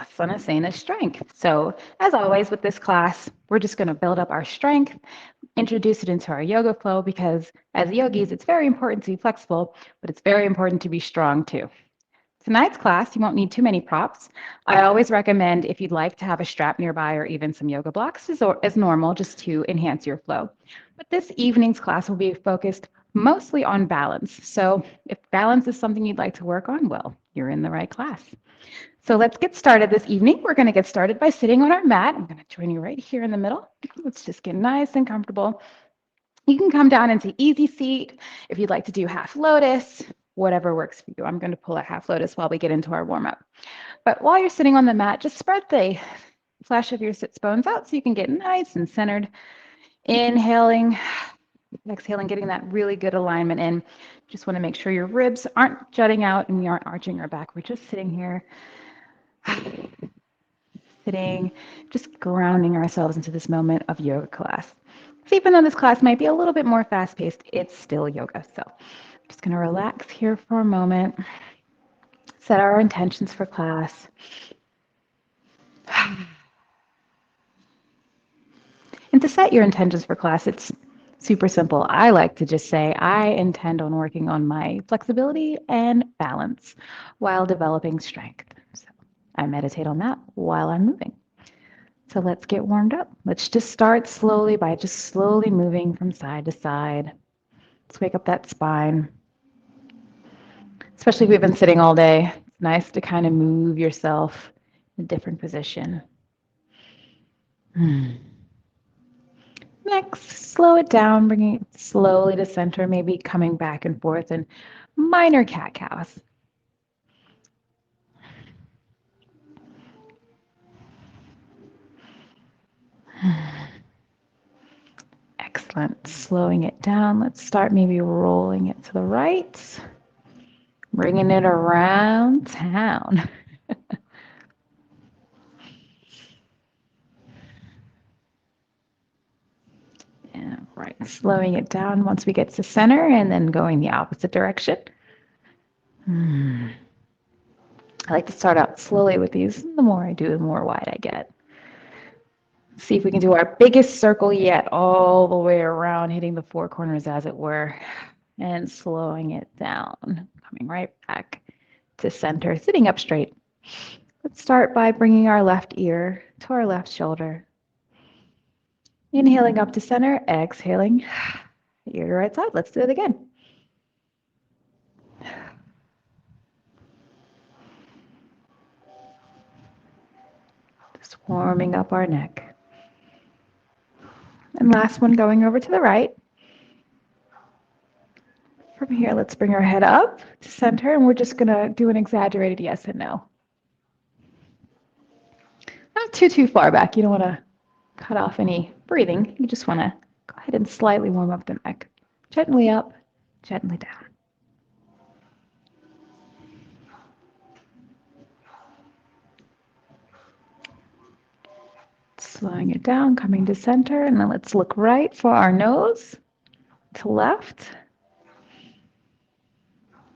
Asana Sana strength. So as always with this class, we're just going to build up our strength, introduce it into our yoga flow, because as yogis, it's very important to be flexible, but it's very important to be strong too. Tonight's class, you won't need too many props. I always recommend, if you'd like, to have a strap nearby or even some yoga blocks as normal, just to enhance your flow. But this evening's class will be focused mostly on balance. So if balance is something you'd like to work on, well, you're in the right class. So let's get started this evening. We're going to get started by sitting on our mat. I'm going to join you right here in the middle. Let's just get nice and comfortable. You can come down into easy seat if you'd like to do half lotus, whatever works for you. I'm going to pull a half lotus while we get into our warm up. But while you're sitting on the mat, just spread the flesh of your sits bones out so you can get nice and centered. Inhaling, exhaling, getting that really good alignment in. Just want to make sure your ribs aren't jutting out and we aren't arching our back. We're just sitting here, sitting, just grounding ourselves into this moment of yoga class. So even though this class might be a little bit more fast-paced, it's still yoga. So I'm just going to relax here for a moment, set our intentions for class. And to set your intentions for class, it's super simple. I like to just say, I intend on working on my flexibility and balance while developing strength. So I meditate on that while I'm moving. So let's get warmed up. Let's just start slowly by just slowly moving from side to side. Let's wake up that spine. Especially if we've been sitting all day, it's nice to kind of move yourself in a different position. Next, slow it down, bringing it slowly to center, maybe coming back and forth in minor cat-cows. Excellent. Slowing it down. Let's start maybe rolling it to the right, bringing it around town. Right, slowing it down once we get to center and then going the opposite direction. I like to start out slowly with these. The more I do, the more wide I get. See if we can do our biggest circle yet, all the way around, hitting the four corners as it were, and slowing it down, coming right back to center, sitting up straight. Let's start by bringing our left ear to our left shoulder. Inhaling up to center, exhaling, ear to right side. Let's do it again. Just warming up our neck. And last one, going over to the right. From here, let's bring our head up to center, and we're just going to do an exaggerated yes and no. Not too far back. You don't want to cut off any breathing. You just want to go ahead and slightly warm up the neck. Gently up, gently down. Slowing it down, coming to center, and then let's look right for our nose, to left.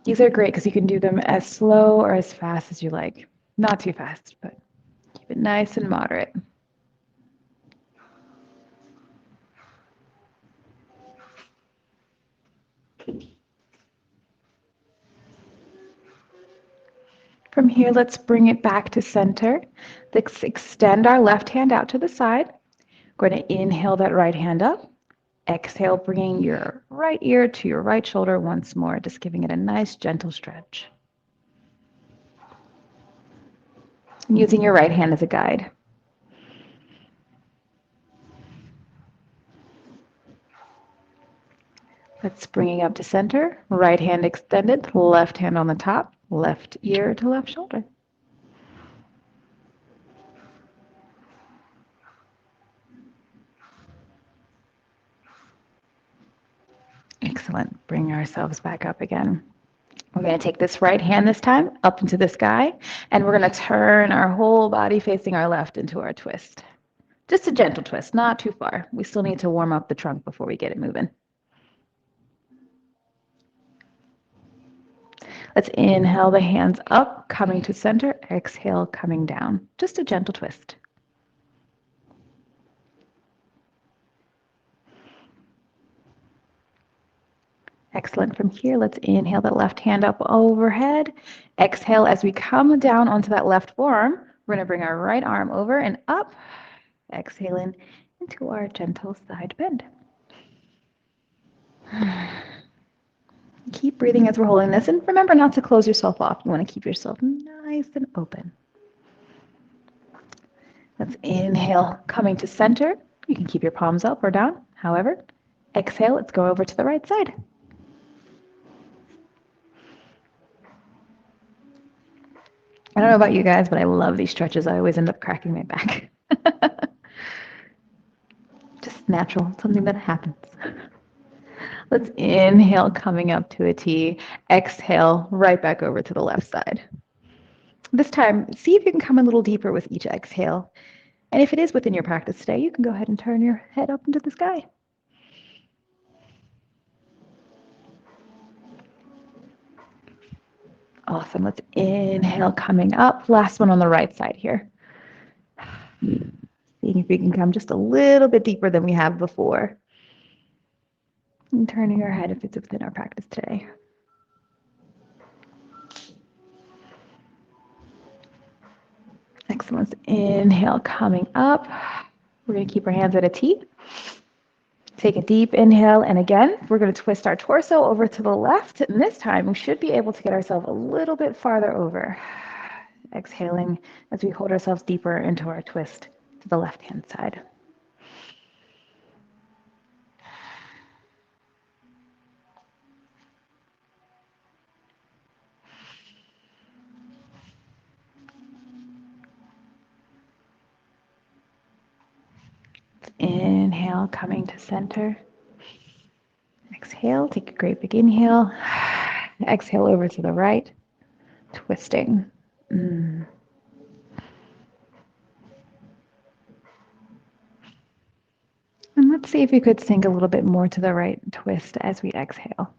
These are great because you can do them as slow or as fast as you like. Not too fast, but keep it nice and moderate. From here, let's bring it back to center. Let's extend our left hand out to the side. We're going to inhale that right hand up. Exhale, bringing your right ear to your right shoulder once more, just giving it a nice, gentle stretch. And using your right hand as a guide. Let's bring it up to center. Right hand extended, left hand on the top, left ear to left shoulder. Excellent. Bring ourselves back up again. We're going to take this right hand this time up into the sky, and we're going to turn our whole body facing our left into our twist. Just a gentle twist, not too far. We still need to warm up the trunk before we get it moving. Let's inhale the hands up, coming to center. Exhale, coming down. Just a gentle twist. Excellent. From here, let's inhale that left hand up overhead. Exhale as we come down onto that left forearm. We're going to bring our right arm over and up. Exhaling into our gentle side bend. Keep breathing as we're holding this, and remember not to close yourself off. You want to keep yourself nice and open. Let's inhale, coming to center. You can keep your palms up or down. However, exhale, let's go over to the right side. I don't know about you guys, but I love these stretches. I always end up cracking my back. Just natural, something that happens. Let's inhale, coming up to a T. Exhale, right back over to the left side. This time, see if you can come a little deeper with each exhale. And if it is within your practice today, you can go ahead and turn your head up into the sky. Awesome. Let's inhale, coming up. Last one on the right side here. Seeing if we can come just a little bit deeper than we have before. And turning our head if it's within our practice today. Excellent. Let's inhale, coming up. We're going to keep our hands at a T. Take a deep inhale, and again, we're going to twist our torso over to the left. And this time, we should be able to get ourselves a little bit farther over. Exhaling as we hold ourselves deeper into our twist to the left-hand side. Inhale, coming to center. Exhale, take a great big inhale. Exhale over to the right, twisting. And let's see if you could sink a little bit more to the right and twist as we exhale.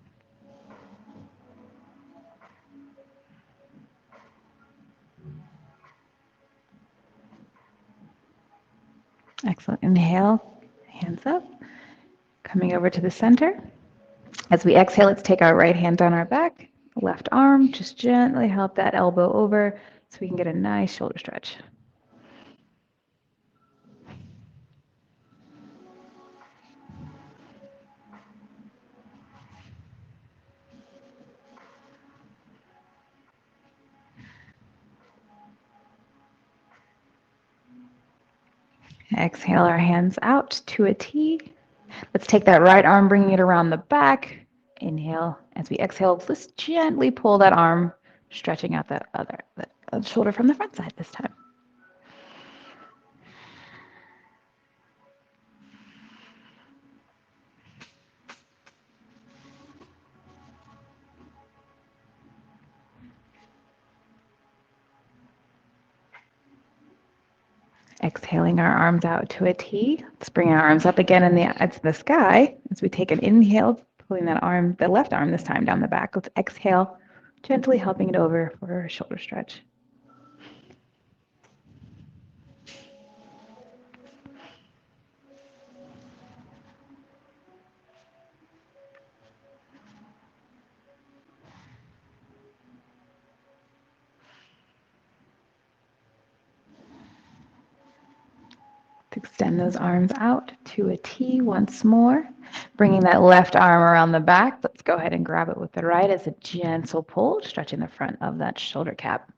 Excellent. Inhale, hands up, coming over to the center. As we exhale, let's take our right hand down our back, left arm, just gently help that elbow over so we can get a nice shoulder stretch. Exhale our hands out to a T. Let's take that right arm, bringing it around the back. Inhale. As we exhale, let's gently pull that arm, stretching out that other shoulder from the front side this time. Exhaling our arms out to a T. Let's bring our arms up again in the sky as we take an inhale, pulling that arm, the left arm this time, down the back. Let's exhale, gently helping it over for a shoulder stretch. Extend those arms out to a T once more. Bringing that left arm around the back. Let's go ahead and grab it with the right as a gentle pull, stretching the front of that shoulder cap.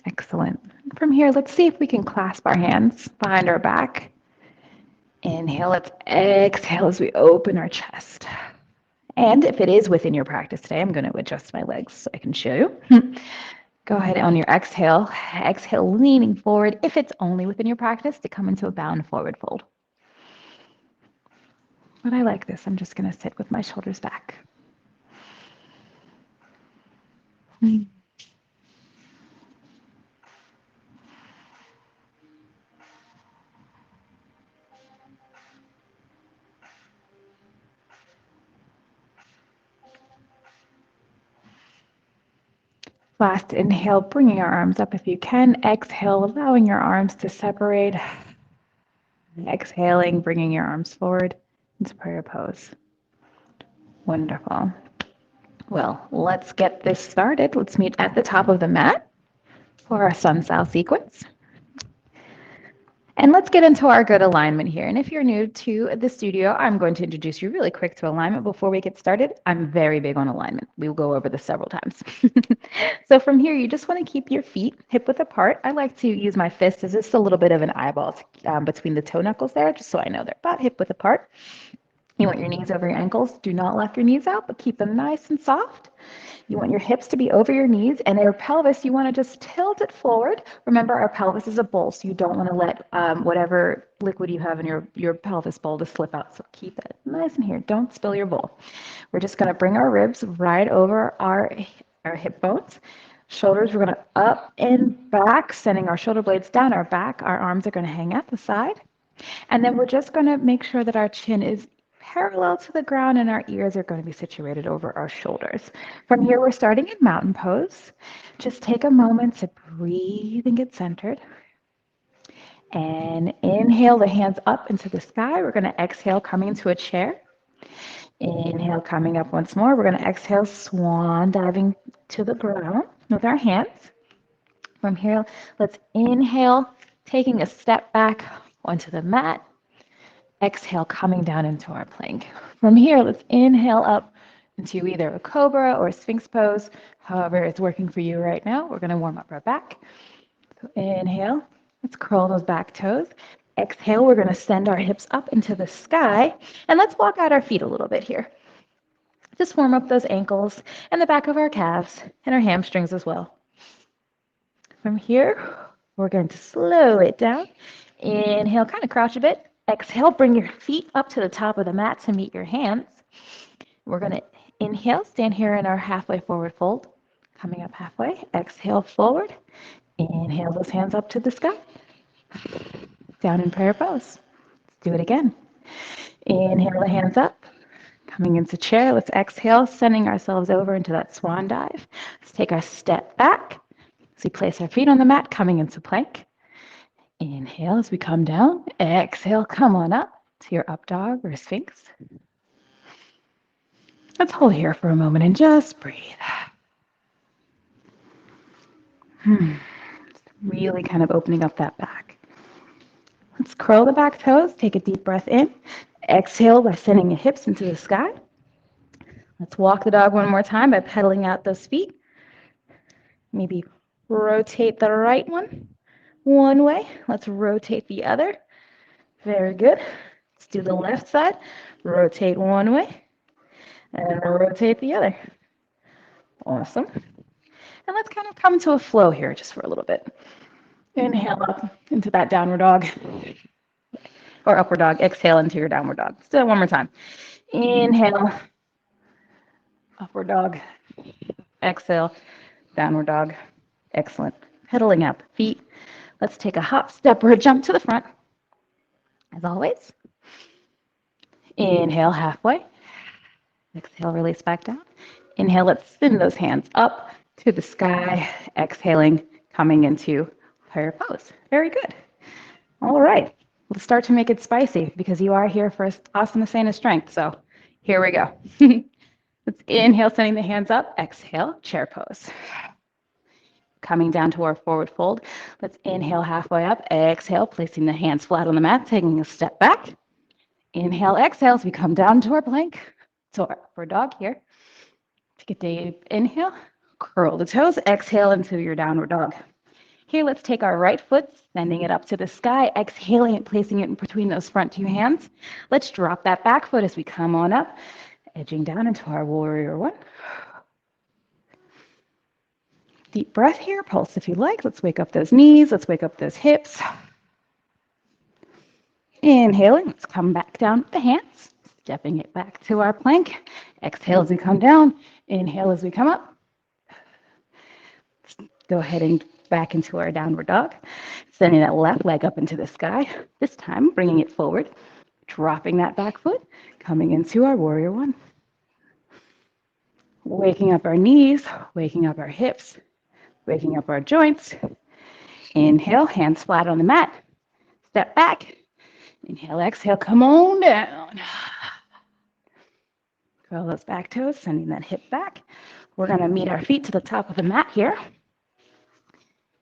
Excellent. From here, let's see if we can clasp our hands behind our back. Inhale, let's exhale as we open our chest. And if it is within your practice today, I'm going to adjust my legs so I can show you. Go ahead on your exhale. Exhale, leaning forward. If it's only within your practice, to come into a bound forward fold. But I like this. I'm just going to sit with my shoulders back. Last inhale, bringing our arms up if you can. Exhale, allowing your arms to separate. Exhaling, bringing your arms forward into prayer pose. Wonderful. Well, let's get this started. Let's meet at the top of the mat for our sun south sequence. And let's get into our good alignment here. And if you're new to the studio, I'm going to introduce you really quick to alignment before we get started. I'm very big on alignment. We will go over this several times. So from here, you just want to keep your feet hip width apart. I like to use my fist as just a little bit of an eyeball between the toe knuckles there, just so I know they're about hip width apart. You want your knees over your ankles. Do not lock your knees out, but keep them nice and soft. You want your hips to be over your knees, and your pelvis, you want to just tilt it forward. Remember, our pelvis is a bowl, so you don't want to let whatever liquid you have in your pelvis bowl to slip out. So keep it nice in here. Don't spill your bowl. We're just going to bring our ribs right over our hip bones. Shoulders, we're going to up and back, sending our shoulder blades down our back. Our arms are going to hang at the side. And then we're just going to make sure that our chin is parallel to the ground and our ears are going to be situated over our shoulders. From here, we're starting in mountain pose. Just take a moment to breathe and get centered. And inhale the hands up into the sky. We're going to exhale, coming into a chair. Inhale, coming up once more. We're going to exhale, swan diving to the ground with our hands. From here, let's inhale, taking a step back onto the mat. Exhale, coming down into our plank. From here, let's inhale up into either a cobra or a sphinx pose, however it's working for you right now. We're going to warm up our back. So inhale, let's curl those back toes. Exhale, we're going to send our hips up into the sky. And let's walk out our feet a little bit here. Just warm up those ankles and the back of our calves and our hamstrings as well. From here, we're going to slow it down. Inhale, kind of crouch a bit. Exhale, bring your feet up to the top of the mat to meet your hands. We're going to inhale, stand here in our halfway forward fold. Coming up halfway, exhale forward. Inhale those hands up to the sky. Down in prayer pose. Let's do it again. Inhale the hands up. Coming into chair, let's exhale, sending ourselves over into that swan dive. Let's take our step back. As we place our feet on the mat, coming into plank. Inhale as we come down. Exhale, come on up to your up dog or sphinx. Let's hold here for a moment and just breathe. Really kind of opening up that back. Let's curl the back toes. Take a deep breath in. Exhale by sending your hips into the sky. Let's walk the dog one more time by pedaling out those feet. Maybe rotate the right one way. Let's rotate the other. Very good. Let's do the left side. Rotate one way and rotate the other. Awesome. And let's kind of come to a flow here just for a little bit. Inhale up into that downward dog or upward dog. Exhale into your downward dog. Let's do it one more time. Inhale, upward dog. Exhale, downward dog. Excellent. Pedaling up, feet. Let's take a hop, step, or a jump to the front. As always. Inhale halfway. Exhale, release back down. Inhale, let's spin those hands up to the sky. Exhaling, coming into prayer pose. Very good. All right. Let's start to make it spicy because you are here for Asana Sana strength. So here we go. Let's inhale, sending the hands up. Exhale, chair pose. Coming down to our forward fold. Let's inhale halfway up. Exhale, placing the hands flat on the mat, taking a step back. Inhale, exhale as we come down to our plank. So for dog here. Take a deep inhale, curl the toes, exhale into your downward dog. Here, let's take our right foot, sending it up to the sky, exhaling it, placing it in between those front two hands. Let's drop that back foot as we come on up, edging down into our warrior one. Deep breath here, pulse if you like. Let's wake up those knees, let's wake up those hips. Inhaling, let's come back down with the hands. stepping it back to our plank. Exhale as we come down. Inhale as we come up. Go ahead and back into our downward dog. Sending that left leg up into the sky. This time, bringing it forward. Dropping that back foot. Coming into our warrior one. Waking up our knees. Waking up our hips. Waking up our joints. Inhale, hands flat on the mat. Step back. Inhale, exhale, come on down. Curl those back toes, sending that hip back. We're going to meet our feet to the top of the mat here.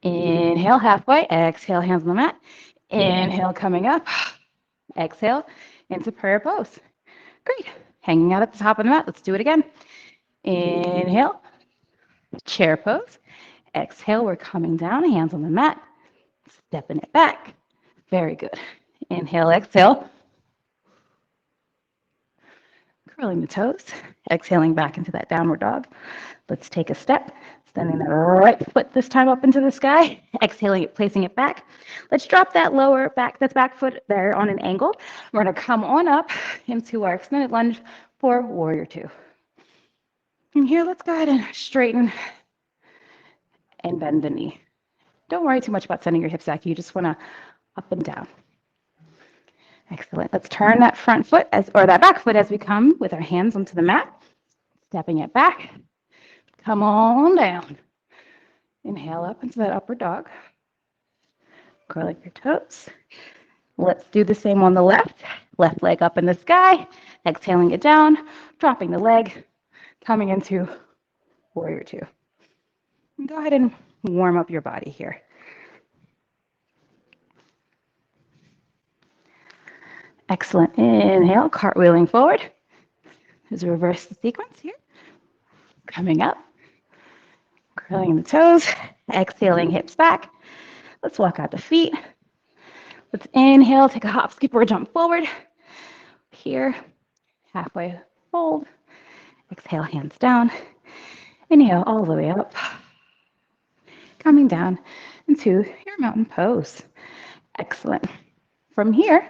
Inhale, halfway. Exhale, hands on the mat. Inhale, coming up. Exhale, into prayer pose. Great. Hanging out at the top of the mat. Let's do it again. Inhale, chair pose. Exhale, we're coming down, hands on the mat. Stepping it back. Very good. Inhale, exhale. Curling the toes. Exhaling back into that downward dog. Let's take a step. Sending that right foot this time up into the sky. Exhaling it, placing it back. Let's drop that lower back, that's back foot there on an angle. We're going to come on up into our extended lunge for warrior two. And here, let's go ahead and straighten and bend the knee. Don't worry too much about sending your hips back. You just want to up and down. Excellent. Let's turn that front foot or that back foot as we come with our hands onto the mat. Stepping it back. Come on down. Inhale up into that upward dog. Curling your toes. Let's do the same on the left. Left leg up in the sky. Exhaling it down. Dropping the leg. Coming into warrior two. And go ahead and warm up your body here. Excellent. Inhale, cartwheeling forward. As we reverse the sequence here. Coming up. Curling the toes. Exhaling, hips back. Let's walk out the feet. Let's inhale, take a hop, skip, or jump forward. Here. Halfway fold. Exhale, hands down. Inhale all the way up. Coming down into your mountain pose. Excellent. From here,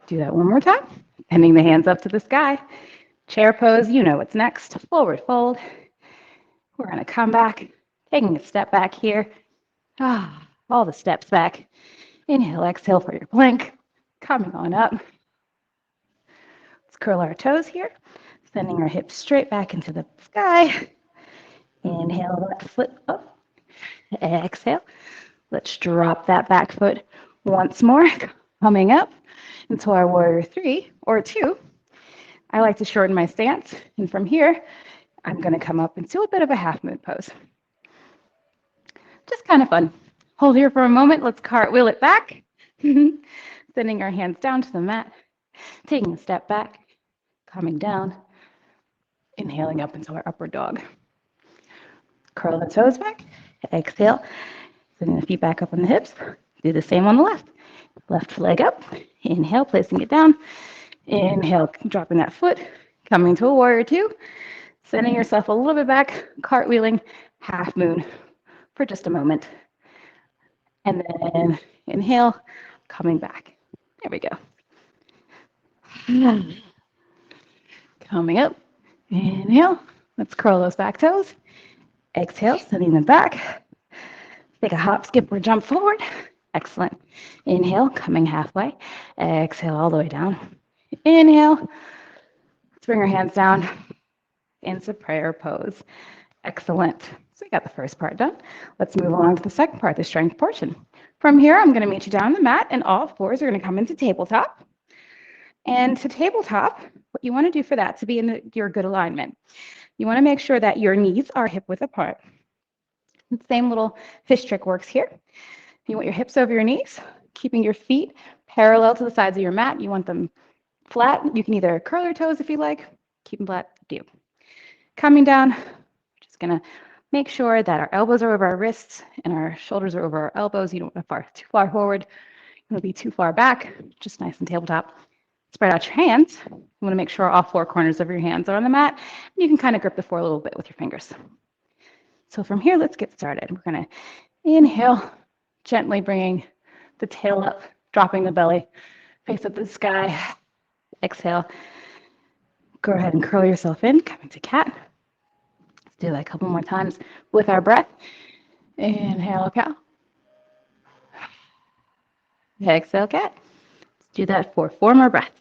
do that one more time. Bending the hands up to the sky. Chair pose, you know what's next. Forward fold. We're going to come back, taking a step back here. All the steps back. Inhale, exhale for your plank. Coming on up. Let's curl our toes here. Sending our hips straight back into the sky. Inhale, left foot up. Exhale. Let's drop that back foot once more. Coming up into our warrior three or two. I like to shorten my stance. And from here, I'm going to come up into a bit of a half moon pose. Just kind of fun. Hold here for a moment. Let's cartwheel it back. Sending our hands down to the mat. Taking a step back. Coming down. Inhaling up into our upward dog. Curl the toes back. Exhale. Sending the feet back up on the hips. Do the same on the left. Left leg up. Inhale, placing it down. Inhale, dropping that foot. Coming to a warrior two. Sending yourself a little bit back. Cartwheeling, half moon for just a moment. And then inhale, coming back. There we go. Coming up. Inhale. Let's curl those back toes. Exhale, sending them back. Take a hop, skip, or jump forward. Excellent. Inhale, coming halfway. Exhale all the way down. Inhale. Let's bring our hands down into prayer pose. Excellent. So we got the first part done. Let's move along to the second part, the strength portion. From here, I'm going to meet you down on the mat, and all fours are going to come into tabletop. And to tabletop, what you want to do for that to be in your good alignment, you want to make sure that your knees are hip width apart. The same little fish trick works here. You want your hips over your knees, keeping your feet parallel to the sides of your mat. You want them flat. You can either curl your toes if you like. Keep them flat. Do. Coming down, just going to make sure that our elbows are over our wrists and our shoulders are over our elbows. You don't want to too far forward. You don't want to be too far back. Just nice and tabletop. Spread out your hands. You want to make sure all four corners of your hands are on the mat. And you can kind of grip the floor a little bit with your fingers. So from here, let's get started. We're going to inhale, gently bringing the tail up, dropping the belly, face up to the sky. Exhale, Go ahead and curl yourself in, come into cat. Let's do that a couple more times with our breath. Inhale, cow. Exhale, cat. Let's do that for 4 more breaths.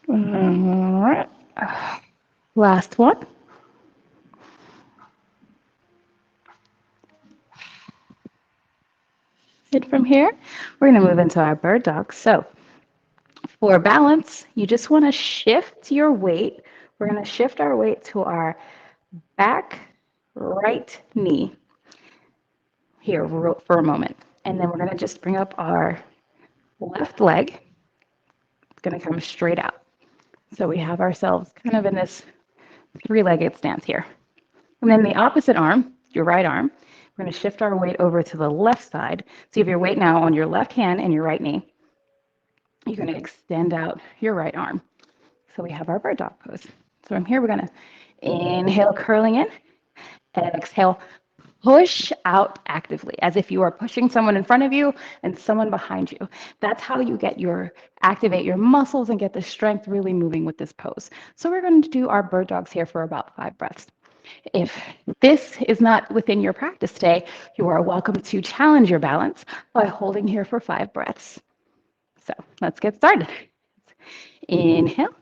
All right. Last one. And from here, we're going to move into our bird dog. So for balance, you just want to shift your weight. We're going to shift our weight to our back right knee here for a moment. And then we're going to just bring up our left leg. It's going to come straight out. So we have ourselves kind of in this 3-legged stance here. And then the opposite arm, your right arm, we're going to shift our weight over to the left side. So you have your weight now on your left hand and your right knee. You're going to extend out your right arm. So we have our bird dog pose. So from here, we're going to inhale, curling in, and exhale, push out actively, as if you are pushing someone in front of you and someone behind you. That's how you activate your muscles and get the strength really moving with this pose. So we're going to do our bird dogs here for about 5 breaths. If this is not within your practice today, you are welcome to challenge your balance by holding here for 5 breaths. So let's get started. Inhale,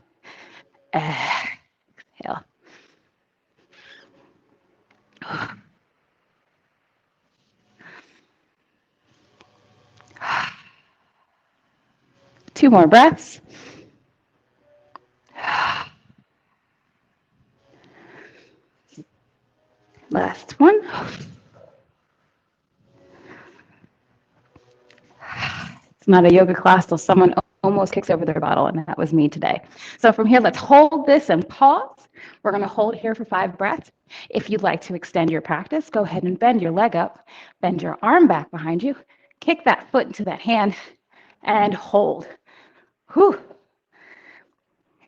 exhale. 2 more breaths. Last one. It's not a yoga class till someone almost kicks over their bottle, and that was me today. So from here, let's hold this and pause. We're going to hold here for 5 breaths. If you'd like to extend your practice, go ahead and bend your leg up, bend your arm back behind you, kick that foot into that hand, and hold. Whew.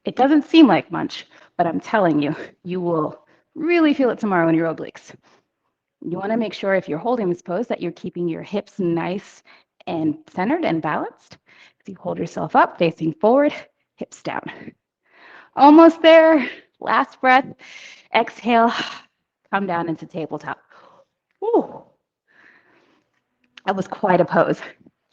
It doesn't seem like much, but I'm telling you, you will really feel it tomorrow in your obliques. You want to make sure if you're holding this pose that you're keeping your hips nice and centered and balanced. As you hold yourself up, facing forward, hips down. Almost there. Last breath. Exhale. Come down into tabletop. Ooh. That was quite a pose.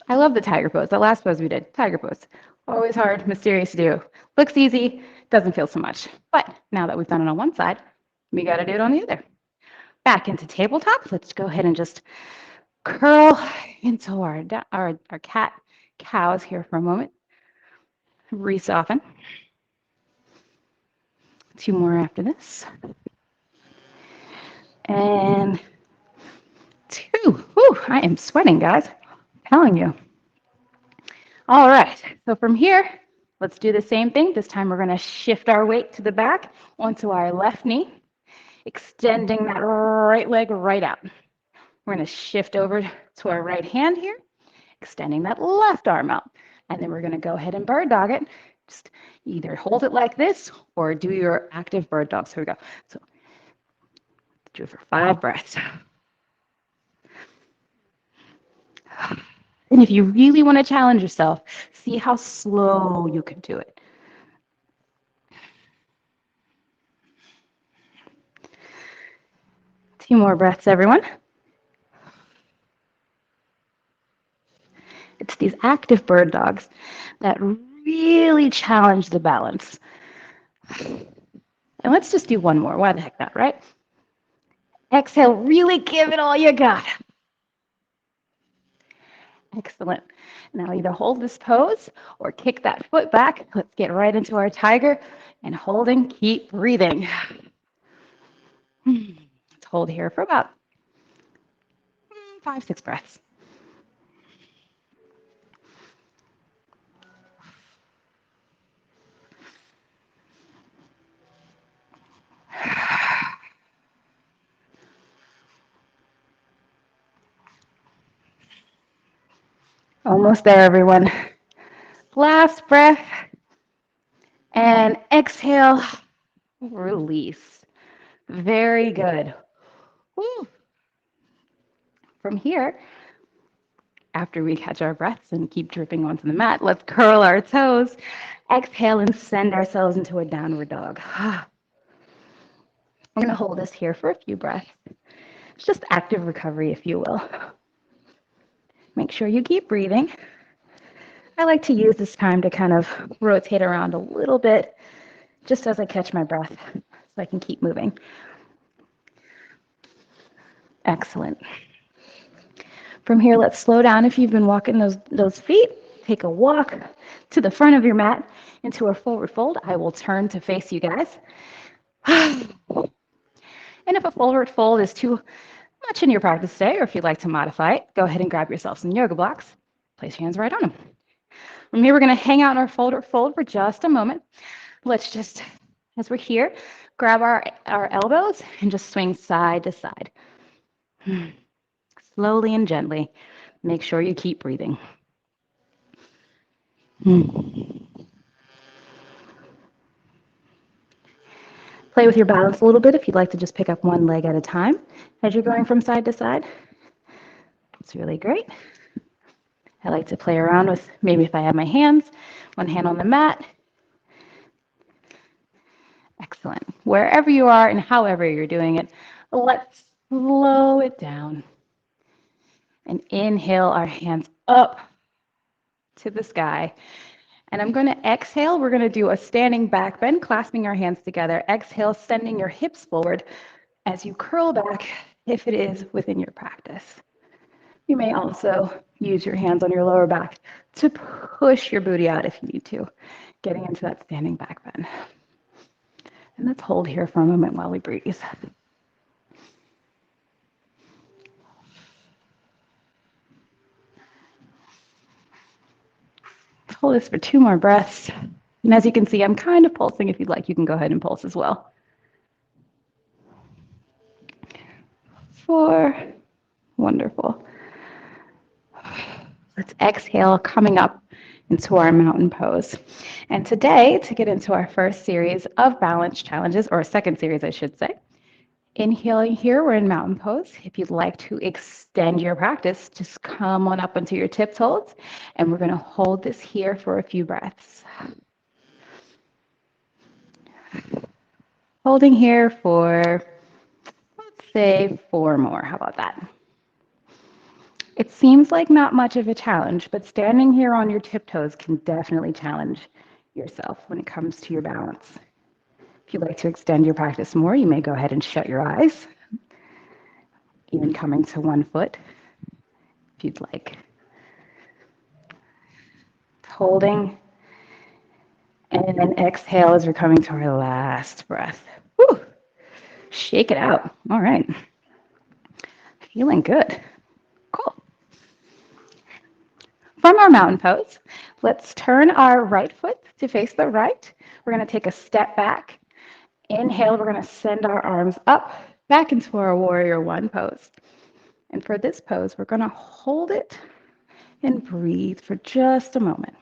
I love the tiger pose. The last pose we did, tiger pose. Always hard, mysterious to do. Looks easy, doesn't feel so much. But now that we've done it on one side, we got to do it on the other. Back into tabletop. Let's go ahead and just curl into our cat cows here for a moment. Re-soften. 2 more after this. And 2. Whew, I am sweating, guys. I'm telling you. All right. So from here, let's do the same thing. This time we're going to shift our weight to the back onto our left knee, extending that right leg right out. We're going to shift over to our right hand here, extending that left arm out. And then we're going to go ahead and bird dog it. Just either hold it like this or do your active bird dog. So here we go. So do it for 5 breaths. And if you really want to challenge yourself, see how slow you can do it. Two more breaths, everyone. It's these active bird dogs that really challenge the balance. And let's just do one more. Why the heck not, right? Exhale, really give it all you got. Excellent. Now either hold this pose or kick that foot back. Let's get right into our tiger and holding, keep breathing. Let's hold here for about 5, 6 breaths. Almost there, everyone. Last breath. And exhale, release. Very good. Woo. From here, after we catch our breaths and keep dripping onto the mat, let's curl our toes, exhale, and send ourselves into a downward dog. We're going to hold this here for a few breaths. It's just active recovery, if you will. Make sure you keep breathing. I like to use this time to kind of rotate around a little bit just as I catch my breath so I can keep moving. Excellent. From here, let's slow down. If you've been walking those feet, take a walk to the front of your mat into a forward fold. I will turn to face you guys. And if a forward fold is too much in your practice today, or if you'd like to modify it, go ahead and grab yourself some yoga blocks. Place your hands right on them. From here, we're going to hang out in our forward fold for just a moment. Let's just, as we're here, grab our elbows and just swing side to side. Slowly and gently. Make sure you keep breathing. Play with your balance a little bit if you'd like to just pick up one leg at a time as you're going from side to side. It's really great. I like to play around with, maybe if I have my hands, one hand on the mat. Excellent. Wherever you are and however you're doing it, let's slow it down. And inhale our hands up to the sky. And I'm going to exhale. We're going to do a standing back bend, clasping our hands together. Exhale, sending your hips forward as you curl back if it is within your practice. You may also use your hands on your lower back to push your booty out if you need to, getting into that standing back bend. And let's hold here for a moment while we breathe. Hold this for 2 more breaths. And as you can see, I'm kind of pulsing. If you'd like, you can go ahead and pulse as well. 4. Wonderful. Let's exhale, coming up into our mountain pose. And today, to get into our first series of balance challenges, or second series, I should say, inhaling here, we're in mountain pose. If you'd like to extend your practice, just come on up into your tiptoes, and we're going to hold this here for a few breaths. Holding here for, let's say, 4 more. How about that? It seems like not much of a challenge, but standing here on your tiptoes can definitely challenge yourself when it comes to your balance. If you'd like to extend your practice more, you may go ahead and shut your eyes, even coming to 1 foot, if you'd like. Holding, and then exhale as we're coming to our last breath. Whew. Shake it out. All right. Feeling good. Cool. From our mountain pose, let's turn our right foot to face the right. We're going to take a step back. Inhale, we're going to send our arms up, back into our warrior 1 pose. And for this pose, we're going to hold it and breathe for just a moment.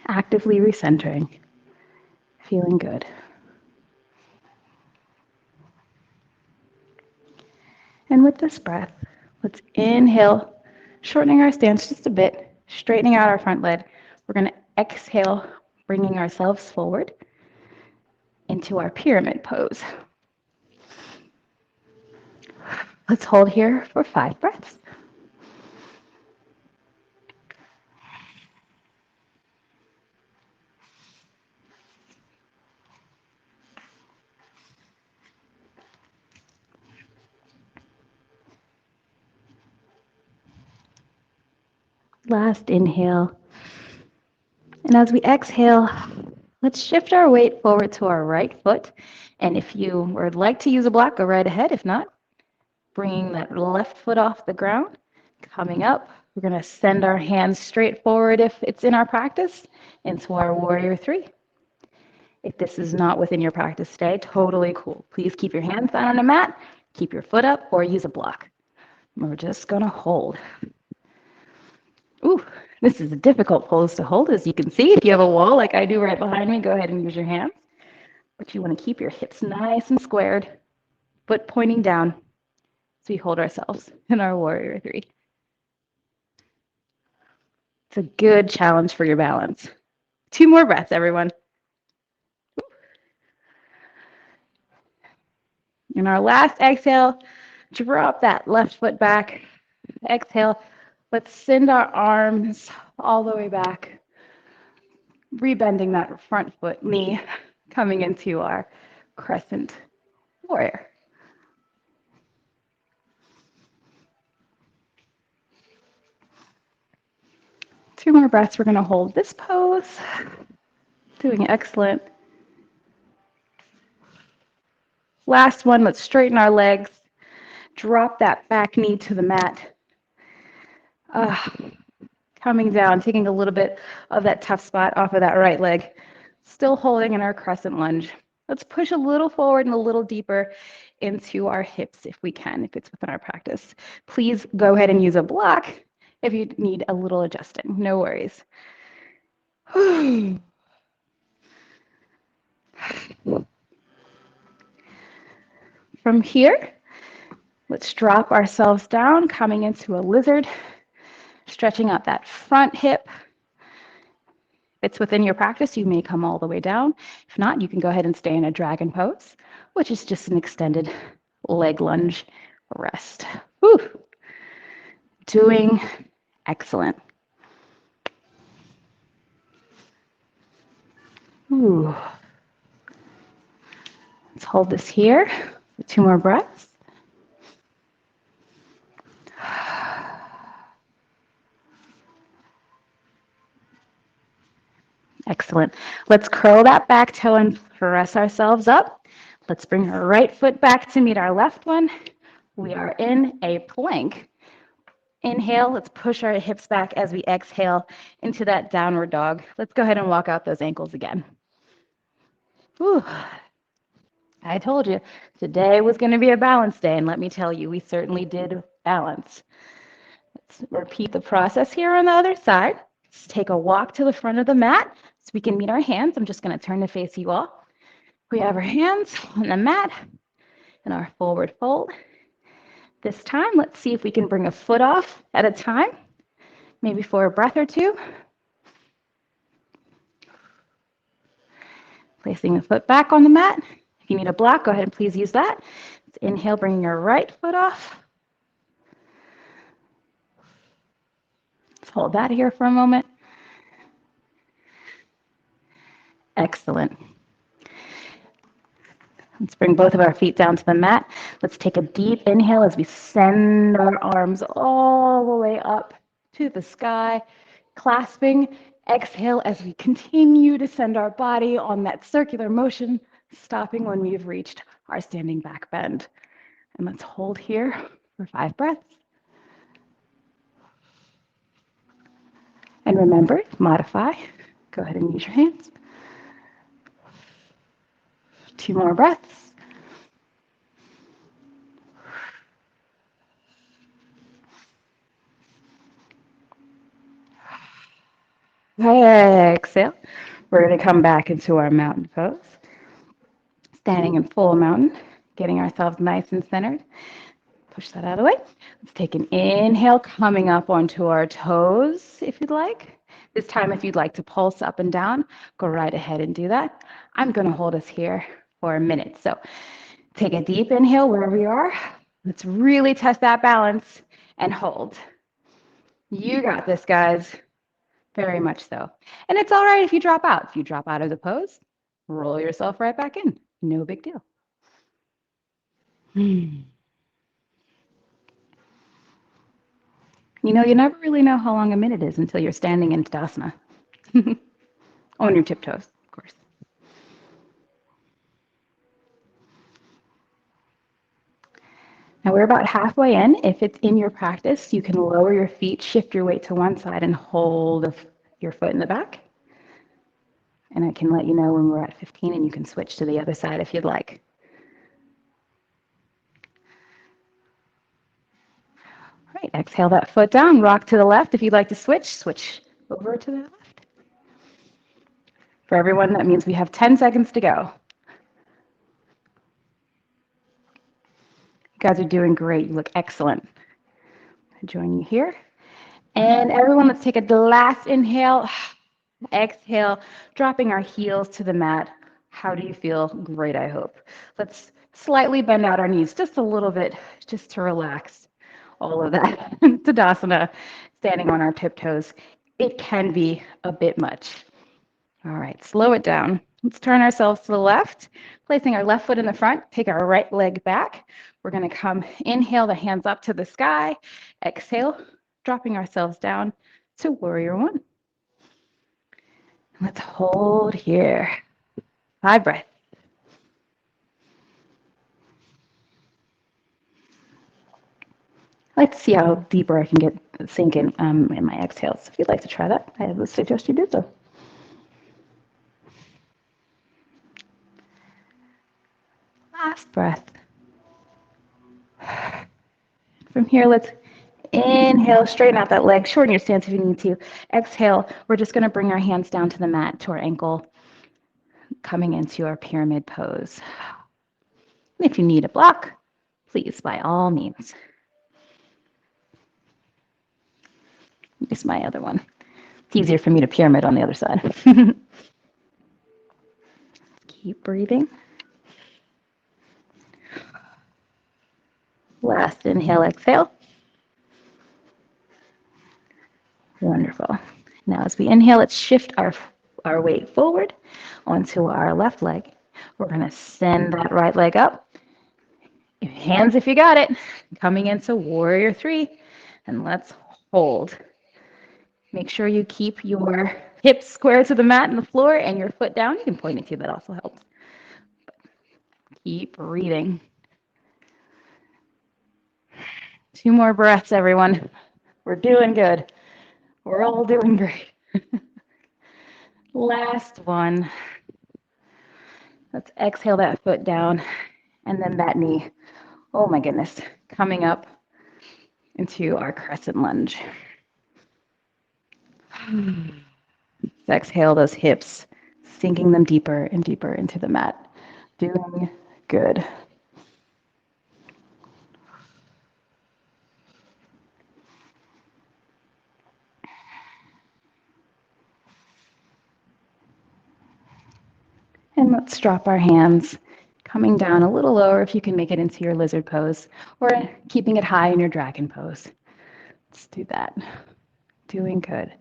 Actively recentering, feeling good. And with this breath, let's inhale, shortening our stance just a bit, straightening out our front leg. We're going to exhale, bringing ourselves forward into our pyramid pose. Let's hold here for 5 breaths. Last inhale. And as we exhale, let's shift our weight forward to our right foot. And if you would like to use a block, go right ahead. If not, bringing that left foot off the ground, coming up. We're going to send our hands straight forward if it's in our practice into our warrior 3. If this is not within your practice today, totally cool. Please keep your hands down on the mat, keep your foot up, or use a block. We're just going to hold. Ooh, this is a difficult pose to hold, as you can see. If you have a wall like I do right behind me, go ahead and use your hands. But you want to keep your hips nice and squared, foot pointing down. So we hold ourselves in our warrior three. It's a good challenge for your balance. 2 more breaths, everyone. In our last exhale, drop that left foot back. Exhale, let's send our arms all the way back, rebending that front foot, knee, coming into our crescent warrior. Two more breaths. We're going to hold this pose. Doing excellent. Last one. Let's straighten our legs. Drop that back knee to the mat. Coming down, taking a little bit of that tough spot off of that right leg. Still holding in our crescent lunge. Let's push a little forward and a little deeper into our hips if we can, if it's within our practice. Please go ahead and use a block if you need a little adjusting. No worries. From here, let's drop ourselves down, coming into a lizard, stretching out that front hip. If it's within your practice, you may come all the way down. If not, you can go ahead and stay in a dragon pose, which is just an extended leg lunge rest. Whew. Doing excellent. Ooh. Let's hold this here for 2 more breaths. Excellent. Let's curl that back toe and press ourselves up. Let's bring our right foot back to meet our left one. We are in a plank. Inhale, let's push our hips back as we exhale into that downward dog. Let's go ahead and walk out those ankles again. Whew. I told you today was going to be a balance day, and let me tell you, we certainly did balance. Let's repeat the process here on the other side. Let's take a walk to the front of the mat so we can meet our hands. I'm just going to turn to face you all. We have our hands on the mat and our forward fold. This time, let's see if we can bring a foot off at a time, maybe for a breath or two. Placing the foot back on the mat. If you need a block, go ahead and please use that. Let's inhale, bringing your right foot off. Let's hold that here for a moment. Excellent. Let's bring both of our feet down to the mat. Let's take a deep inhale as we send our arms all the way up to the sky, clasping. Exhale as we continue to send our body on that circular motion, stopping when we've reached our standing back bend. And let's hold here for 5 breaths. And remember, modify. Go ahead and use your hands. 2 more breaths. Exhale. We're going to come back into our mountain pose. Standing in full mountain, getting ourselves nice and centered. Push that out of the way. Let's take an inhale, coming up onto our toes, if you'd like. This time, if you'd like to pulse up and down, go right ahead and do that. I'm going to hold us here for a minute. So take a deep inhale wherever you are. Let's really test that balance and hold. You got this, guys. Very much so. And it's all right if you drop out. If you drop out of the pose, roll yourself right back in. No big deal. You know, you never really know how long a minute is until you're standing in Tadasana. On your tiptoes, of course. Now we're about halfway in. If it's in your practice, you can lower your feet, shift your weight to one side, and hold your foot in the back. And I can let you know when we're at 15, and you can switch to the other side if you'd like. Right, exhale that foot down, rock to the left. If you'd like to switch over to the left. For everyone, that means we have 10 seconds to go. You guys are doing great. You look excellent. I'll join you here. And everyone, let's take a last inhale. Exhale, dropping our heels to the mat. How do you feel? Great, I hope. Let's slightly bend out our knees just a little bit, just to relax all of that. Tadasana, standing on our tiptoes. It can be a bit much. All right, slow it down. Let's turn ourselves to the left, placing our left foot in the front, take our right leg back. We're going to come, inhale the hands up to the sky, exhale, dropping ourselves down to warrior one. Let's hold here. 5 breaths. I like to see how deeper I can get sink in my exhales. If you'd like to try that, I would suggest you do so. Last breath. From here, let's inhale, straighten out that leg, shorten your stance if you need to. Exhale, we're just going to bring our hands down to the mat, to our ankle, coming into our pyramid pose. If you need a block, please, by all means. Use my other one. It's easier for me to pyramid on the other side. Keep breathing. Last inhale, exhale. Wonderful. Now as we inhale, let's shift our weight forward onto our left leg. We're going to send that right leg up. Hands if you got it. Coming into warrior three. And let's hold. Make sure you keep your hips square to the mat and the floor and your foot down. You can point it to, that also helps. Keep breathing. 2 more breaths, everyone. We're doing good. We're all doing great. Last one. Let's exhale that foot down and then that knee. Oh my goodness. Coming up into our crescent lunge. Exhale those hips, sinking them deeper and deeper into the mat. Doing good. And let's drop our hands, coming down a little lower if you can make it into your lizard pose, or keeping it high in your dragon pose. Let's do that. Doing good.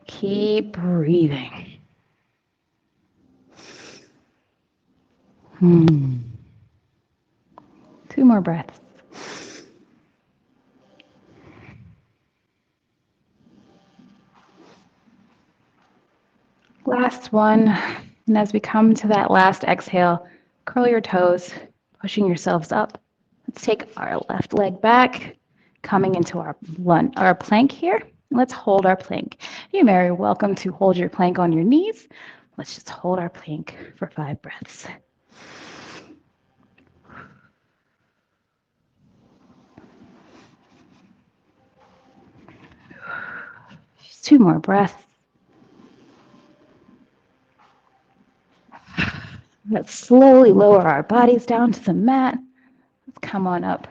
Keep breathing. 2 more breaths. Last one. And as we come to that last exhale, curl your toes, pushing yourselves up. Let's take our left leg back, coming into our plank here. Let's hold our plank. You're very welcome to hold your plank on your knees. Let's just hold our plank for 5 breaths. Just 2 more breaths. Let's slowly lower our bodies down to the mat. Let's come on up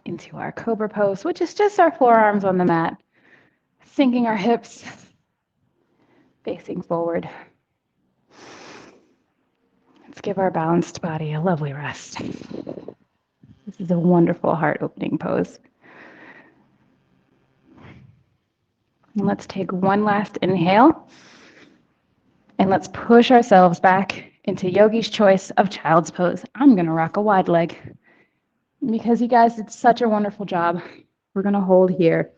into our Cobra Pose, which is just our forearms on the mat, sinking our hips, facing forward. Let's give our balanced body a lovely rest. This is a wonderful heart-opening pose. And let's take one last inhale, and let's push ourselves back into Yogi's choice of child's pose. I'm going to rock a wide leg. Because you guys did such a wonderful job, we're going to hold here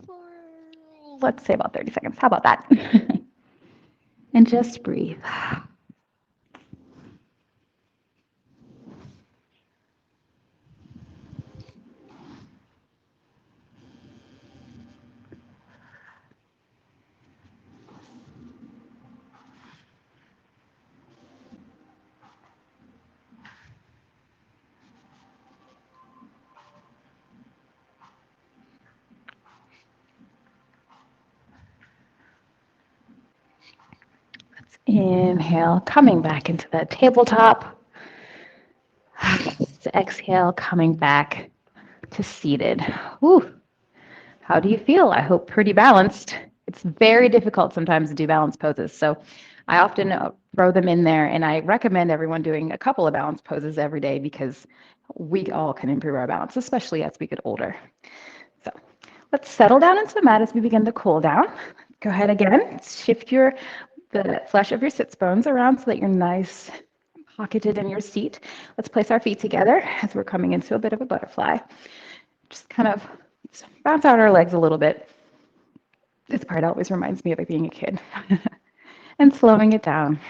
for, let's say, about 30 seconds. How about that? And just breathe. Inhale, coming back into that tabletop. Exhale, coming back to seated. Whew. How do you feel? I hope pretty balanced. It's very difficult sometimes to do balance poses. So I often throw them in there, and I recommend everyone doing a couple of balance poses every day because we all can improve our balance, especially as we get older. So let's settle down into the mat as we begin to cool down. Go ahead again, shift the flesh of your sits bones around so that you're nice pocketed in your seat. Let's place our feet together as we're coming into a bit of a butterfly. Just kind of bounce out our legs a little bit. This part always reminds me of like being a kid. And slowing it down.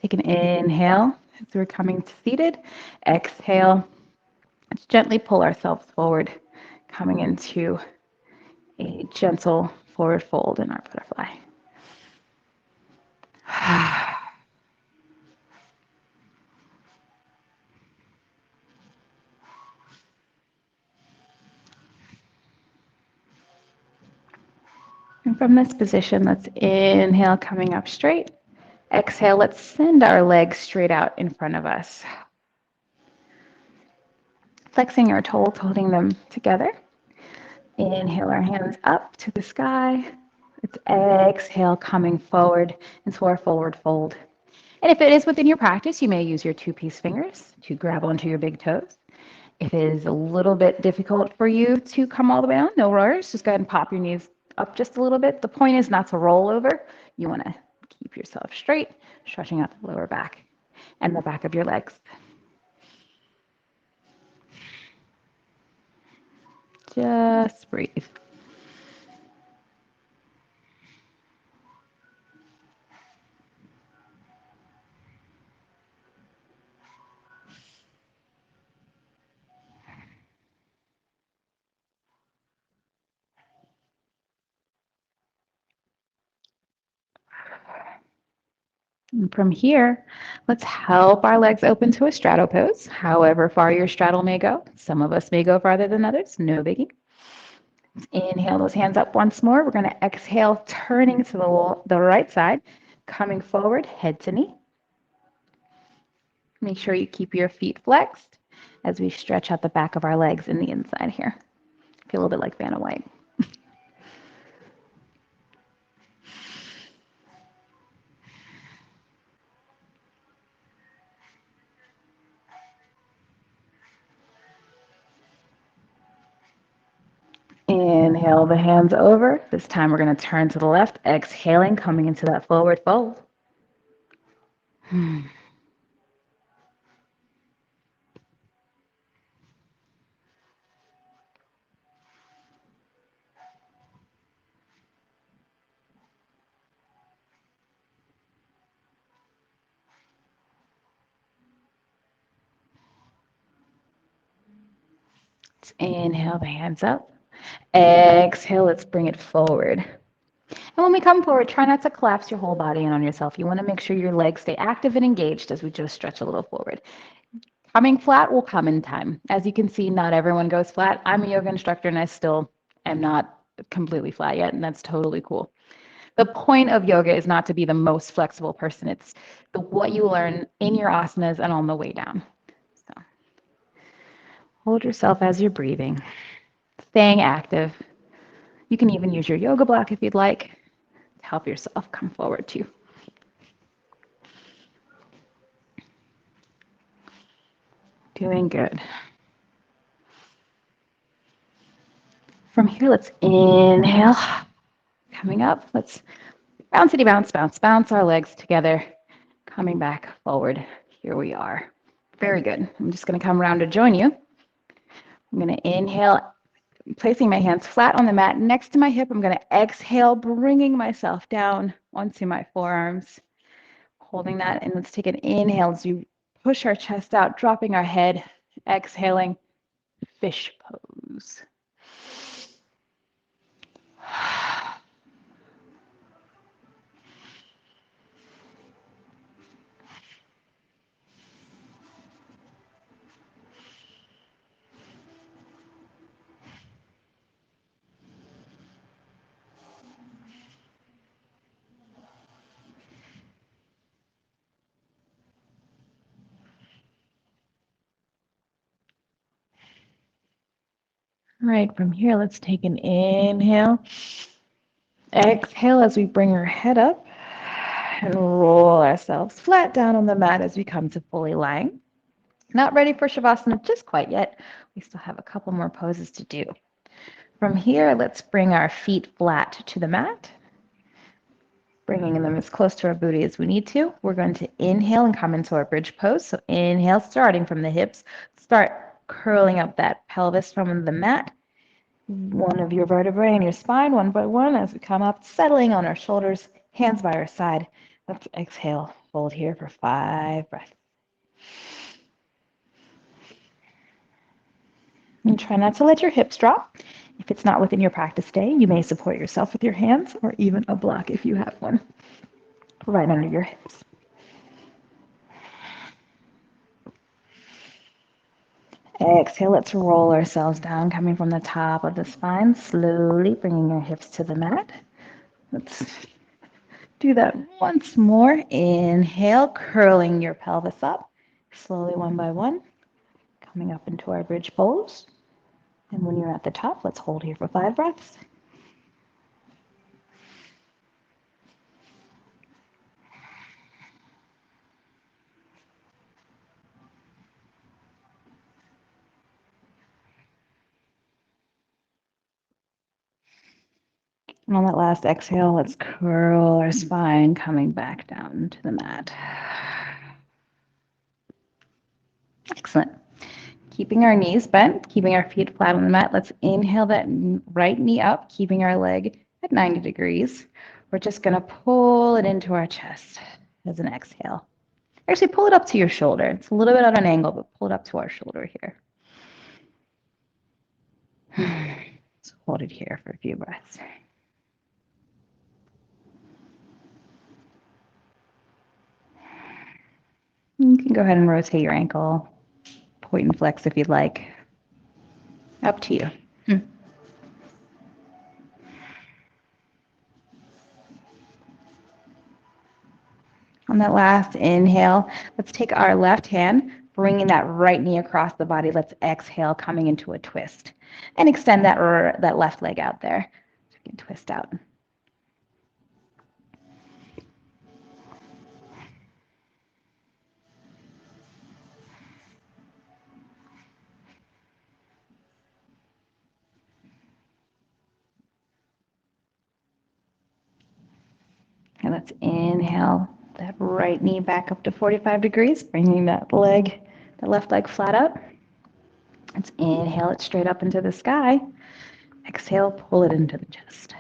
Take an inhale as we're coming to seated. Exhale. Let's gently pull ourselves forward, coming into a gentle forward fold in our butterfly. And from this position, let's inhale, coming up straight. Exhale, let's send our legs straight out in front of us. Flexing our toes, holding them together. Inhale our hands up to the sky. Let's exhale, coming forward into our forward fold. And if it is within your practice, you may use your two-piece fingers to grab onto your big toes. If it is a little bit difficult for you to come all the way down, no worries. Just go ahead and pop your knees up just a little bit. The point is not to roll over. You want to keep yourself straight, stretching out the lower back and the back of your legs. Just breathe. And from here, let's help our legs open to a straddle pose, however far your straddle may go. Some of us may go farther than others, no biggie. Inhale those hands up once more. We're going to exhale, turning to the right side, coming forward, head to knee. Make sure you keep your feet flexed as we stretch out the back of our legs in the inside here. Feel a little bit like Vanna White. Inhale the hands over. This time we're going to turn to the left, exhaling, coming into that forward fold. Let's inhale the hands up. Exhale, let's bring it forward. And when we come forward, try not to collapse your whole body in on yourself. You want to make sure your legs stay active and engaged as we just stretch a little forward. Coming flat will come in time. As you can see, not everyone goes flat. I'm a yoga instructor and I still am not completely flat yet, and that's totally cool. The point of yoga is not to be the most flexible person. It's what you learn in your asanas and on the way down. So hold yourself as you're breathing, staying active. You can even use your yoga block if you'd like to help yourself come forward too. Doing good. From here, let's inhale. Coming up, let's bouncity bounce, bounce, bounce our legs together. Coming back forward. Here we are. Very good. I'm just going to come around to join you. I'm going to inhale, placing my hands flat on the mat next to my hip. I'm going to exhale, bringing myself down onto my forearms, holding that. And let's take an inhale as we push our chest out, dropping our head, exhaling, fish pose. All right, from here, let's take an inhale. Exhale as we bring our head up and roll ourselves flat down on the mat as we come to fully lying. Not ready for Shavasana just quite yet. We still have a couple more poses to do. From here, let's bring our feet flat to the mat, bringing them as close to our booty as we need to. We're going to inhale and come into our bridge pose. So inhale, starting from the hips. Start curling up that pelvis from the mat. One of your vertebrae in your spine, one by one, as we come up, settling on our shoulders, hands by our side. Let's exhale, hold here for 5 breaths. And try not to let your hips drop. If it's not within your practice day, you may support yourself with your hands or even a block if you have one, right under your hips. Exhale, let's roll ourselves down, coming from the top of the spine, slowly bringing our hips to the mat. Let's do that once more. Inhale, curling your pelvis up, slowly one by one, coming up into our bridge pose. And when you're at the top, let's hold here for 5 breaths. And on that last exhale, let's curl our spine, coming back down to the mat. Excellent. Keeping our knees bent, keeping our feet flat on the mat, let's inhale that right knee up, keeping our leg at 90 degrees. We're just going to pull it into our chest as an exhale. Actually, pull it up to your shoulder. It's a little bit at an angle, but pull it up to our shoulder here. Let's hold it here for a few breaths. You can go ahead and rotate your ankle, point and flex if you'd like. Up to you. On that last inhale, let's take our left hand, bringing that right knee across the body. Let's exhale, coming into a twist. And extend that left leg out there. So you can twist out. And let's inhale that right knee back up to 45 degrees, bringing that left leg flat up. Let's inhale it straight up into the sky. Exhale, pull it into the chest.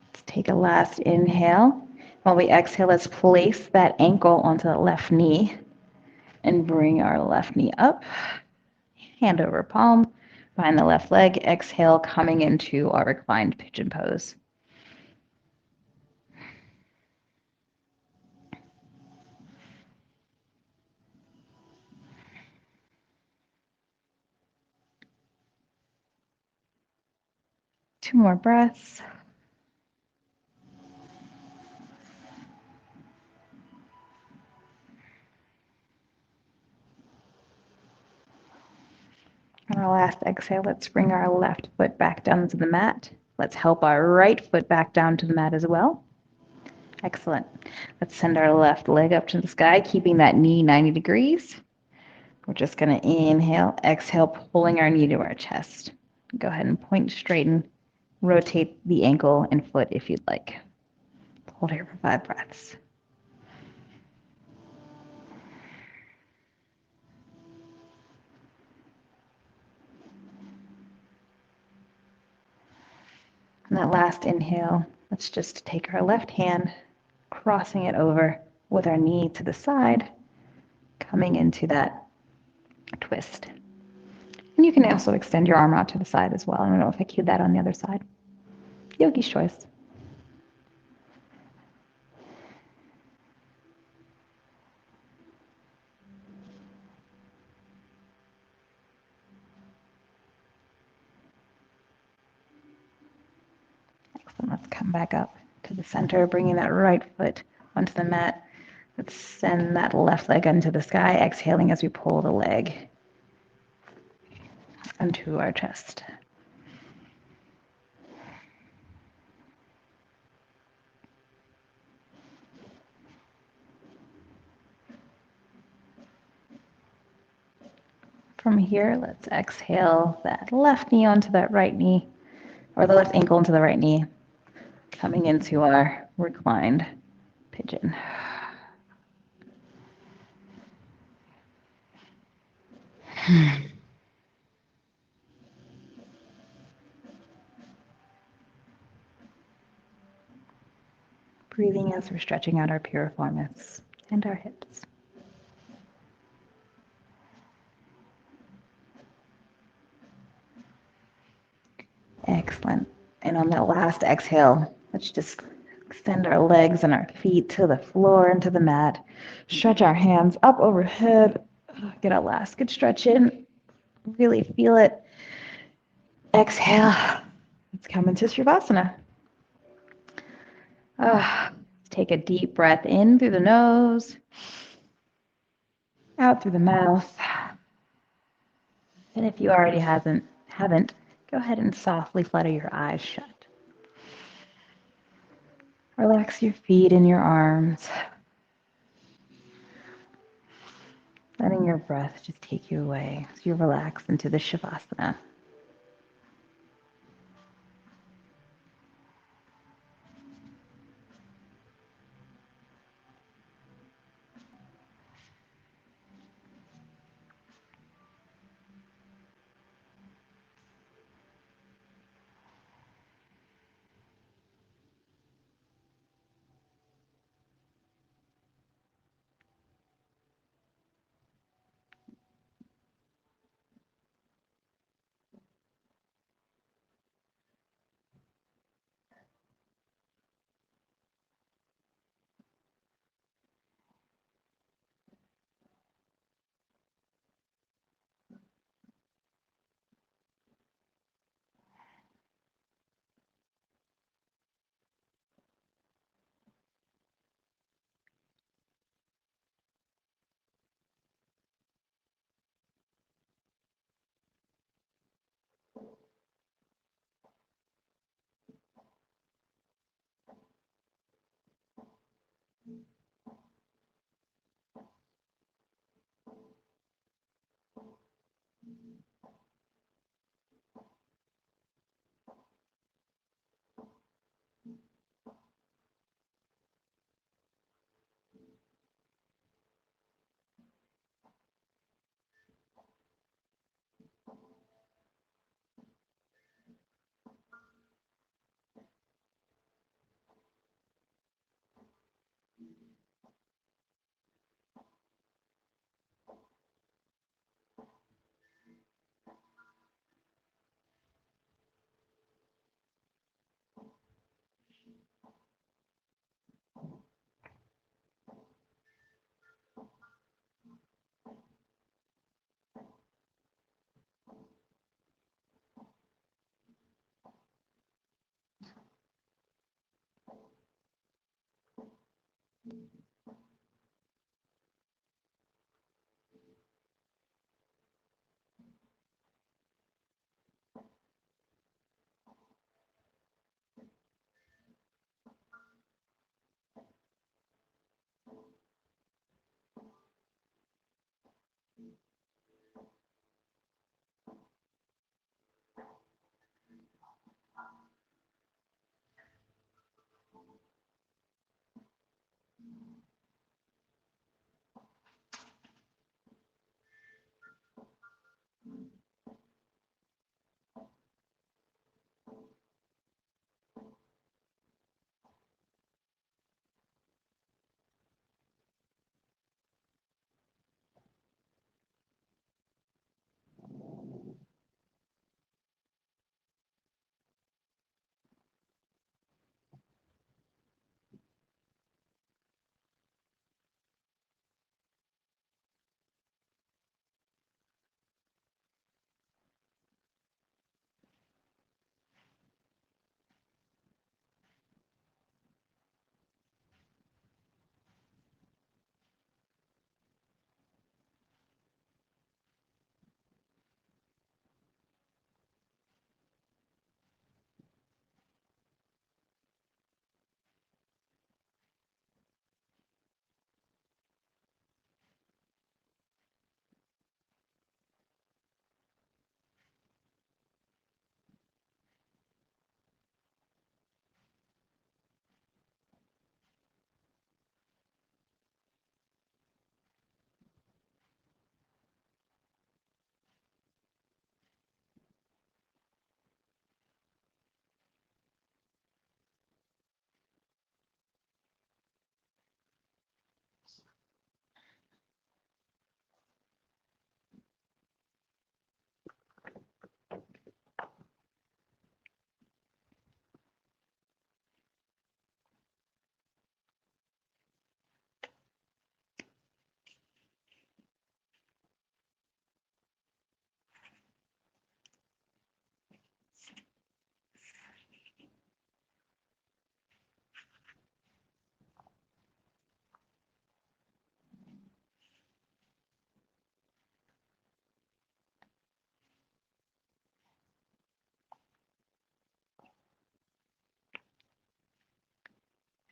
Let's take a last inhale. While we exhale, let's place that ankle onto the left knee and bring our left knee up. Hand over palm, behind the left leg. Exhale, coming into our reclined pigeon pose. Two more breaths. On our last exhale, let's bring our left foot back down to the mat. Let's help our right foot back down to the mat as well. Excellent. Let's send our left leg up to the sky, keeping that knee 90 degrees. We're just going to inhale, exhale, pulling our knee to our chest. Go ahead and point, straighten, rotate the ankle and foot if you'd like. Hold here for 5 breaths. On that last inhale, let's just take our left hand, crossing it over with our knee to the side, coming into that twist. And you can also extend your arm out to the side as well. I don't know if I cued that on the other side. Yogi's choice. Excellent. Let's come back up. to the center, bringing that right foot onto the mat. Let's send that left leg into the sky, exhaling as we pull the leg onto our chest. From here, let's exhale that left knee onto that right knee, or the left ankle into the right knee, coming into our reclined pigeon. Breathing as we're stretching out our piriformis and our hips. Excellent. And on that last exhale, let's just extend our legs and our feet to the floor and to the mat. Stretch our hands up overhead. Get our last good stretch in. Really feel it. Exhale. Let's come into Srivasana. Let's take a deep breath in through the nose, out through the mouth. And if you already haven't, go ahead and softly flutter your eyes shut. Relax your feet and your arms. Letting your breath just take you away as you relax into the Shavasana.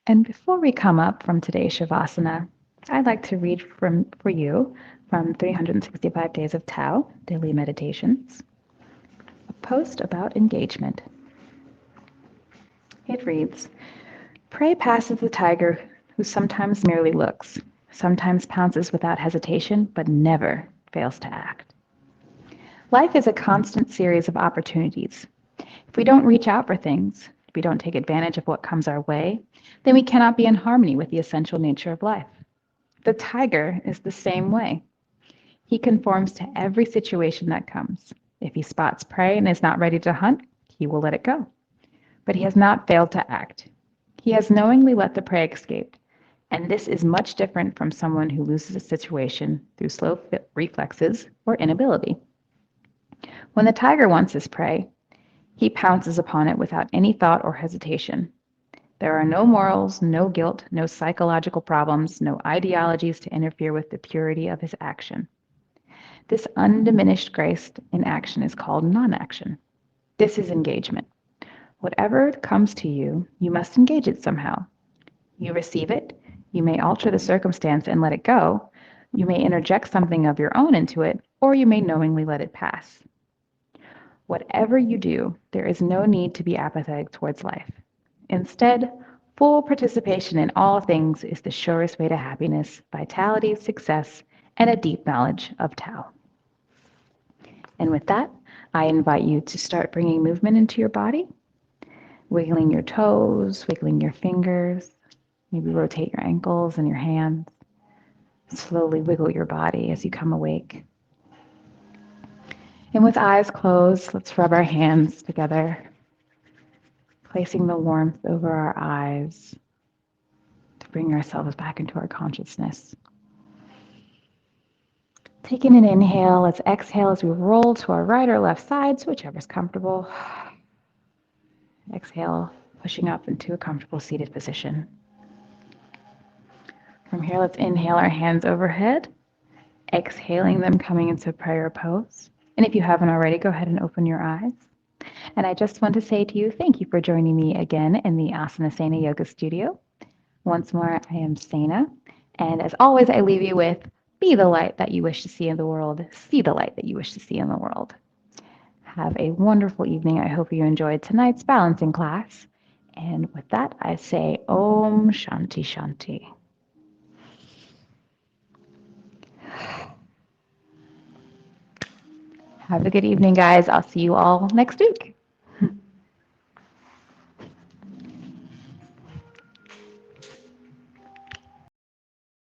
And before we come up from today's Shavasana, I'd like to read for you from 365 Days of Tao, Daily Meditations, a post about engagement. It reads, "Prey passes the tiger who sometimes merely looks, sometimes pounces without hesitation, but never fails to act." Life is a constant series of opportunities. If we don't reach out for things, if we don't take advantage of what comes our way, then we cannot be in harmony with the essential nature of life. The tiger is the same way. He conforms to every situation that comes. If he spots prey and is not ready to hunt, he will let it go. But he has not failed to act. He has knowingly let the prey escape, and this is much different from someone who loses a situation through slow reflexes or inability. When the tiger wants his prey, he pounces upon it without any thought or hesitation. There are no morals, no guilt, no psychological problems, no ideologies to interfere with the purity of his action. This undiminished grace in action is called non-action. This is engagement. Whatever comes to you, you must engage it somehow. You receive it, you may alter the circumstance and let it go, you may interject something of your own into it, or you may knowingly let it pass. Whatever you do, there is no need to be apathetic towards life. Instead, full participation in all things is the surest way to happiness, vitality, success, and a deep knowledge of Tao. And with that, I invite you to start bringing movement into your body, wiggling your toes, wiggling your fingers, maybe rotate your ankles and your hands. Slowly wiggle your body as you come awake. And with eyes closed, let's rub our hands together, placing the warmth over our eyes to bring ourselves back into our consciousness. Taking an inhale, let's exhale as we roll to our right or left sides, whichever's comfortable. Exhale, pushing up into a comfortable seated position. From here, let's inhale our hands overhead, exhaling them coming into prayer pose. And if you haven't already, go ahead and open your eyes. And I just want to say to you, thank you for joining me again in the Asana Sana Yoga studio. Once more, I am Sana. And as always, I leave you with, be the light that you wish to see in the world. See the light that you wish to see in the world. Have a wonderful evening. I hope you enjoyed tonight's balancing class. And with that, I say Om Shanti Shanti. Have a good evening, guys. I'll see you all next week.